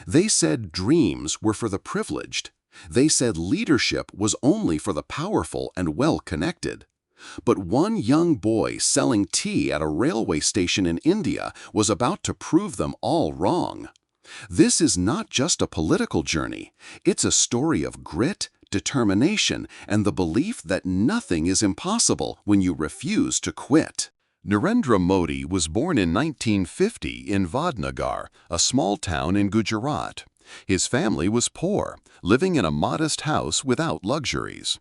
They said dreams were for the privileged. They said leadership was only for the powerful and well-connected. But one young boy selling tea at a railway station in India was about to prove them all wrong. This is not just a political journey. It's a story of grit, determination, and the belief that nothing is impossible when you refuse to quit. Narendra Modi was born in 1950 in Vadnagar, a small town in Gujarat. His family was poor, living in a modest house without luxuries.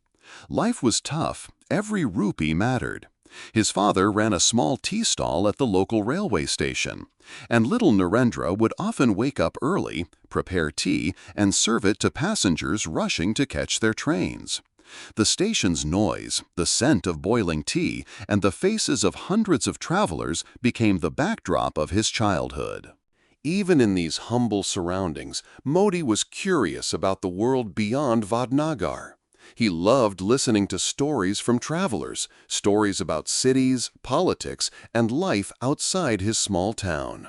Life was tough. Every rupee mattered. His father ran a small tea stall at the local railway station, and little Narendra would often wake up early, prepare tea, and serve it to passengers rushing to catch their trains. The station's noise, the scent of boiling tea, and the faces of hundreds of travelers became the backdrop of his childhood. Even in these humble surroundings, Modi was curious about the world beyond Vadnagar. He loved listening to stories from travelers, stories about cities, politics, and life outside his small town.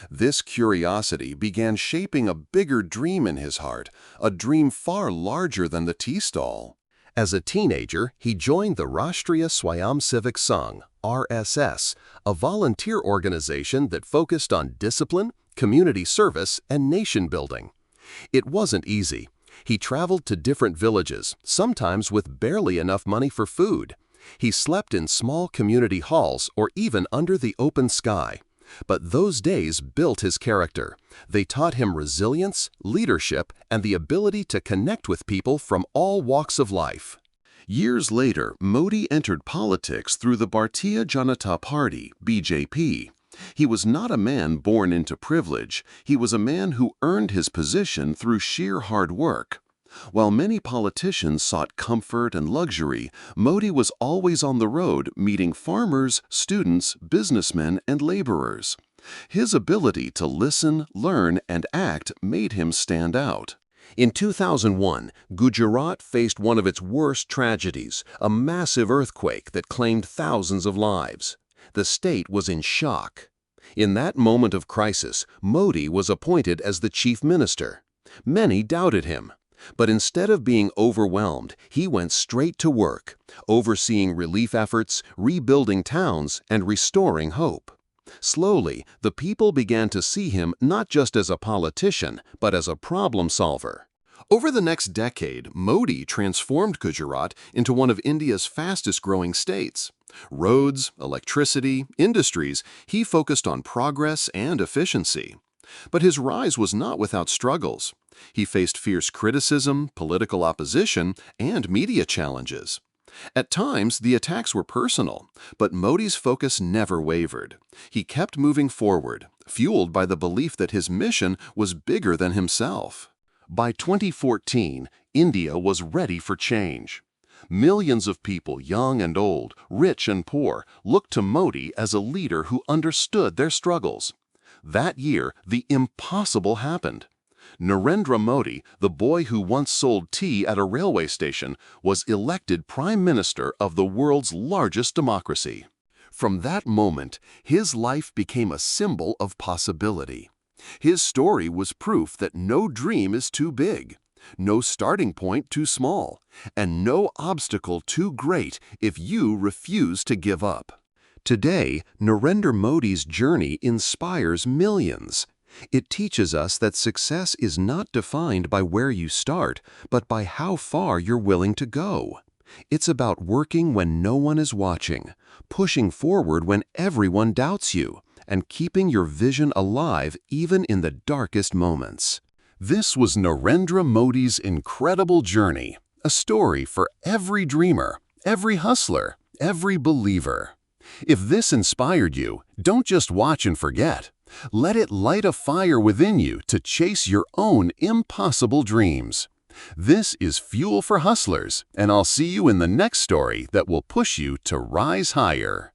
This curiosity began shaping a bigger dream in his heart, a dream far larger than the tea stall. As a teenager, he joined the Rashtriya Swayamsevak Sangh, RSS, a volunteer organization that focused on discipline, community service, and nation building. It wasn't easy. He traveled to different villages, sometimes with barely enough money for food. He slept in small community halls or even under the open sky. But those days built his character. They taught him resilience, leadership, and the ability to connect with people from all walks of life. Years later, Modi entered politics through the Bharatiya Janata Party, BJP. He was not a man born into privilege. He was a man who earned his position through sheer hard work. While many politicians sought comfort and luxury, Modi was always on the road meeting farmers, students, businessmen, and laborers. His ability to listen, learn, and act made him stand out. In 2001, Gujarat faced one of its worst tragedies, a massive earthquake that claimed thousands of lives. The state was in shock. In that moment of crisis, Modi was appointed as the chief minister. Many doubted him. But instead of being overwhelmed, he went straight to work, overseeing relief efforts, rebuilding towns, and restoring hope. Slowly, the people began to see him not just as a politician, but as a problem solver. Over the next decade, Modi transformed Gujarat into one of India's fastest-growing states. Roads, electricity, industries, he focused on progress and efficiency. But his rise was not without struggles. He faced fierce criticism, political opposition, and media challenges. At times, the attacks were personal, but Modi's focus never wavered. He kept moving forward, fueled by the belief that his mission was bigger than himself. By 2014, India was ready for change. Millions of people, young and old, rich and poor, looked to Modi as a leader who understood their struggles. That year, the impossible happened. Narendra Modi, the boy who once sold tea at a railway station, was elected Prime Minister of the world's largest democracy. From that moment, his life became a symbol of possibility. His story was proof that no dream is too big, no starting point too small, and no obstacle too great if you refuse to give up. Today, Narendra Modi's journey inspires millions. It teaches us that success is not defined by where you start, but by how far you're willing to go. It's about working when no one is watching, pushing forward when everyone doubts you, and keeping your vision alive even in the darkest moments. This was Narendra Modi's incredible journey, a story for every dreamer, every hustler, every believer. If this inspired you, don't just watch and forget. Let it light a fire within you to chase your own impossible dreams. This is Fuel for Hustlers, and I'll see you in the next story that will push you to rise higher.